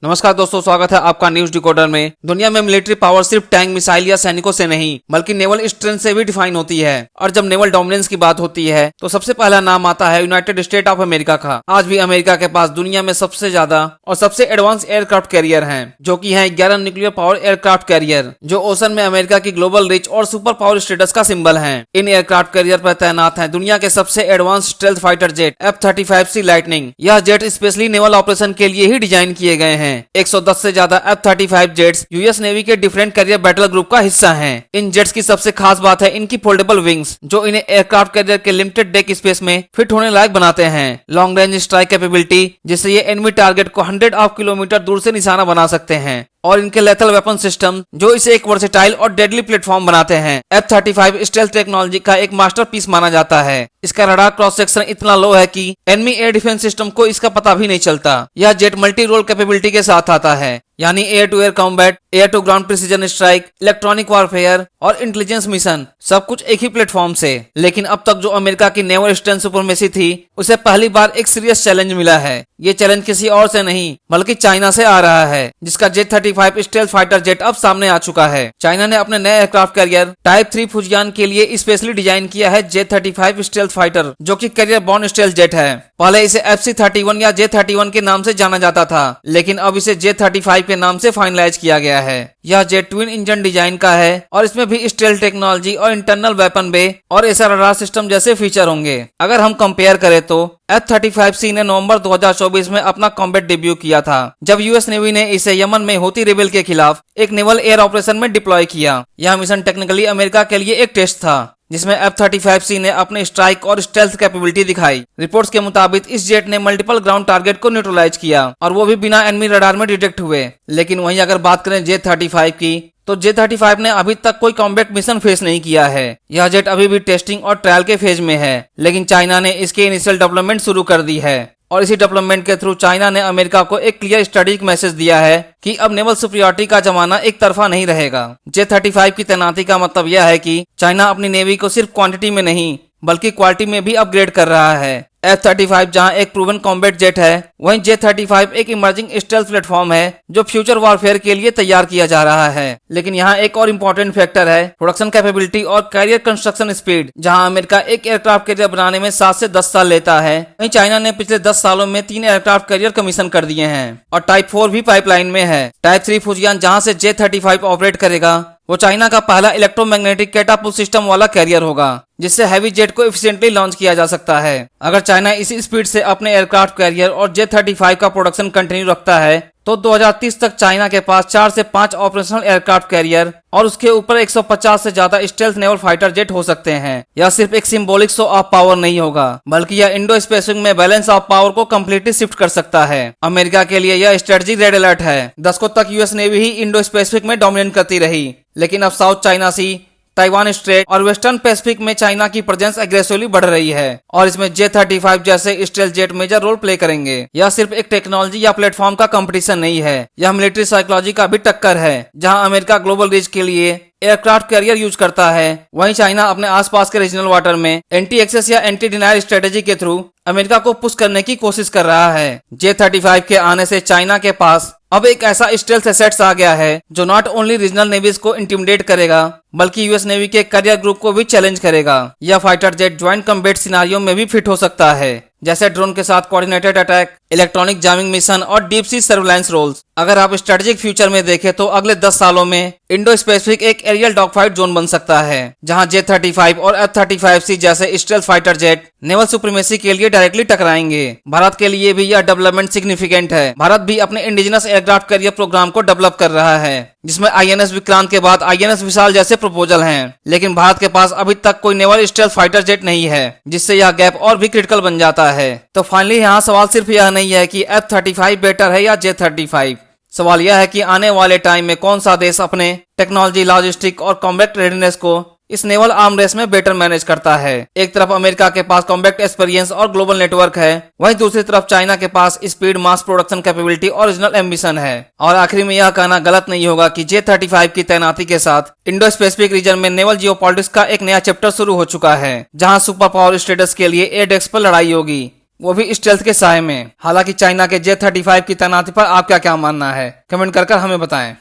नमस्कार दोस्तों, स्वागत है आपका न्यूज डिकोडर में। दुनिया में मिलिट्री पावर सिर्फ टैंक, मिसाइल या सैनिकों से नहीं बल्कि नेवल स्ट्रेंथ से भी डिफाइन होती है। और जब नेवल डोमिनेंस की बात होती है तो सबसे पहला नाम आता है यूनाइटेड स्टेट ऑफ अमेरिका का। आज भी अमेरिका के पास दुनिया में सबसे ज्यादा और सबसे एडवांस एयरक्राफ्ट कैरियर हैं, जो कि हैं 11 न्यूक्लियर पावर एयरक्राफ्ट कैरियर, जो ओशन में अमेरिका की ग्लोबल रिच और सुपर पावर स्टेटस का सिंबल है। इन एयरक्राफ्ट कैरियर पर तैनात है दुनिया के सबसे advance stealth fighter jet F-35C lightning. यह जेट स्पेशली नेवल ऑपरेशन के लिए ही डिजाइन किए गए हैं। 110 से ज्यादा F-35 जेट्स यूएस नेवी के डिफरेंट कैरियर बैटल ग्रुप का हिस्सा हैं। इन जेट्स की सबसे खास बात है इनकी फोल्डेबल विंग्स, जो इन्हें एयरक्राफ्ट कैरियर के लिमिटेड डेक स्पेस में फिट होने लायक बनाते हैं। लॉन्ग रेंज स्ट्राइक कैपेबिलिटी, जिससे ये एनिमी टारगेट को 100 किलोमीटर दूर से निशाना बना सकते हैं। और इनके लेथल वेपन सिस्टम, जो इसे एक वर्सेटाइल और डेडली प्लेटफॉर्म बनाते हैं। F-35 स्टेल्थ टेक्नोलॉजी का एक मास्टरपीस माना जाता है। इसका रडार क्रॉस सेक्शन इतना लो है कि एनिमी एयर डिफेंस सिस्टम को इसका पता भी नहीं चलता। यह जेट मल्टी रोल कैपेबिलिटी के साथ आता है, यानी air to air combat, air to ground precision strike, electronic warfare और इंटेलिजेंस मिशन, सब कुछ एक ही प्लेटफॉर्म से। लेकिन अब तक जो अमेरिका की नेवल स्ट्रेंथ सुपरमेसी थी, उसे पहली बार एक सीरियस चैलेंज मिला है। ये चैलेंज किसी और से नहीं बल्कि चाइना से आ रहा है, जिसका J-35 स्टेल्थ फाइटर जेट अब सामने आ चुका है। चाइना ने अपने नए एयरक्राफ्ट कैरियर टाइप 3 फुजियान के लिए स्पेशली डिजाइन किया है J-35 स्टेल्थ फाइटर, जो कि कैरियर बॉर्न स्टेल्थ जेट है। पहले इसे FC-31 या J-31 के नाम से जाना जाता था, लेकिन अब इसे J-35 के नाम से फाइनलाइज किया गया है। यह जेट ट्विन इंजन डिजाइन का है और इसमें भी स्टेल्थ टेक्नोलॉजी और इंटरनल वेपन बे और एसआर रडार सिस्टम जैसे फीचर होंगे। अगर हम कंपेयर करें तो F-35C ने नवंबर 2024 में अपना कॉम्बैट डेब्यू किया था, जब यूएस नेवी ने इसे यमन में होती रेबेल के खिलाफ एक नेवल एयर ऑपरेशन में डिप्लॉय किया। यह मिशन टेक्निकली अमेरिका के लिए एक टेस्ट था, जिसमें F-35C ने अपने स्ट्राइक और स्टेल्थ कैपेबिलिटी दिखाई। रिपोर्ट्स के मुताबिक इस जेट ने मल्टीपल ग्राउंड टारगेट को न्यूट्रलाइज किया, और वो भी बिना एनिमी रडार में डिटेक्ट हुए। लेकिन वहीं अगर बात करें J-35 की, तो J-35 ने अभी तक कोई कॉम्बैट मिशन फेस नहीं किया है। यह जेट अभी भी टेस्टिंग और ट्रायल के फेज में है, लेकिन चाइना ने इसके इनिशियल डेवलपमेंट शुरू कर दी है। और इसी डेवलपमेंट के थ्रू चाइना ने अमेरिका को एक क्लियर स्ट्रेटेजिक मैसेज दिया है कि अब नेवल सुपीरियरिटी का जमाना एक तरफा नहीं रहेगा। J-35 की तैनाती का मतलब यह है कि चाइना अपनी नेवी को सिर्फ क्वांटिटी में नहीं बल्कि क्वालिटी में भी अपग्रेड कर रहा है। F-35 जहां एक प्रूवन कॉम्बैट जेट है, वहीं J-35 एक इमर्जिंग स्टेल्थ प्लेटफॉर्म है जो फ्यूचर वॉरफेयर के लिए तैयार किया जा रहा है। लेकिन यहाँ एक और इम्पोर्टेंट फैक्टर है प्रोडक्शन कैपेबिलिटी और कैरियर कंस्ट्रक्शन स्पीड। जहां अमेरिका एक एयरक्राफ्ट कैरियर बनाने में 7 से 10 साल लेता है, वहीं चाइना ने पिछले 10 सालों में 3 एयरक्राफ्ट कैरियर कमीशन कर दिए हैं और टाइप 4 भी पाइपलाइन में है। टाइप 3 फुजियान जहां से J-35 ऑपरेट करेगा, वो चाइना का पहला इलेक्ट्रोमैग्नेटिक कैटापुल्ट सिस्टम वाला कैरियर होगा, जिससे हैवी जेट को एफिशिएंटली लॉन्च किया जा सकता है। अगर चाइना इसी स्पीड से अपने एयरक्राफ्ट कैरियर और J-35 का प्रोडक्शन कंटिन्यू रखता है, तो 2030 तक चाइना के पास 4 से 5 ऑपरेशनल एयरक्राफ्ट कैरियर और उसके ऊपर 150 से ज्यादा स्टेल्थ नेवल फाइटर जेट हो सकते हैं। यह सिर्फ एक सिंबॉलिक शो ऑफ पावर नहीं होगा, बल्कि यह इंडो पैसिफिक में बैलेंस ऑफ पावर को कम्प्लीटली शिफ्ट कर सकता है। अमेरिका के लिए यह स्ट्रेटजी रेड अलर्ट है। दशकों तक यूएस नेवी ही इंडो पैसिफिक में डोमिनेट करती रही, लेकिन अब South China Sea, Taiwan Strait और वेस्टर्न पैसिफिक में चाइना की प्रेजेंस एग्रेसिवली बढ़ रही है, और इसमें J-35 जैसे stealth jet major role play करेंगे। यह सिर्फ एक टेक्नोलॉजी या प्लेटफॉर्म का कंपटीशन नहीं है, यह मिलिट्री साइकोलॉजी का भी टक्कर है। जहां अमेरिका ग्लोबल रीच के लिए एयरक्राफ्ट कैरियर यूज करता है, वहीं चाइना अपने आसपास के रीजनल वाटर में एंटी एक्सेस या एंटी डिनायर स्ट्रेटेजी के थ्रू अमेरिका को पुश करने की कोशिश कर रहा है। J-35 के आने से चाइना के पास अब एक ऐसा स्टेल्थ एसेट्स आ गया है जो नॉट ओनली रीजनल नेवीज को इंटिमिडेट करेगा, बल्कि यूएस नेवी के कैरियर ग्रुप को भी चैलेंज करेगा। यह fighter jet joint combat scenario में भी फिट हो सकता है, जैसे ड्रोन के साथ coordinated attack, electronic jamming mission और डीप सी सर्विलांस रोल्स। अगर आप स्ट्रेटेजिक फ्यूचर में देखें तो अगले 10 सालों में इंडो पैसिफिक एक एरियल डॉगफाइट जोन बन सकता है, जहां J-35 और F-35C जैसे stealth fighter jet naval supremacy के लिए डायरेक्टली टकराएंगे। भारत के लिए भी यह डेवलपमेंट सिग्निफिकेंट है। भारत भी अपने इंडिजिनस एयरक्राफ्ट कैरियर प्रोग्राम को डेवलप कर रहा है, जिसमें INS विक्रांत के बाद INS विशाल जैसे प्रपोजल हैं। लेकिन भारत के पास अभी तक कोई नेवल स्टेल्थ फाइटर जेट नहीं है, जिससे यह गैप और भी क्रिटिकल बन जाता है। तो फाइनली यहाँ सवाल सिर्फ यह नहीं है कि F-35 बेटर है या J-35। सवाल यह है कि आने वाले टाइम में कौन सा देश अपने टेक्नोलॉजी, लॉजिस्टिक और कॉम्बैट रेडीनेस को इस नेवल आर्म रेस में बेटर मैनेज करता है। एक तरफ अमेरिका के पास कॉम्बैट एक्सपीरियंस और ग्लोबल नेटवर्क है, वहीं दूसरी तरफ चाइना के पास स्पीड, मास प्रोडक्शन कैपेबिलिटी और रीजनल एम्बिशन है। और आखिर में यह कहना गलत नहीं होगा कि J-35 की तैनाती के साथ इंडो पैसिफिक रीजन में नेवल जियोपॉलिटिक्स का एक नया चैप्टर शुरू हो चुका है, जहां सुपर पावर स्टेटस के लिए एयर डेस्क पर लड़ाई होगी। वो भी स्टेल्थ के साए में। हालांकि चाइना के J-35 की तैनाती पर आपका क्या मानना है, कमेंट कर हमें बताएं।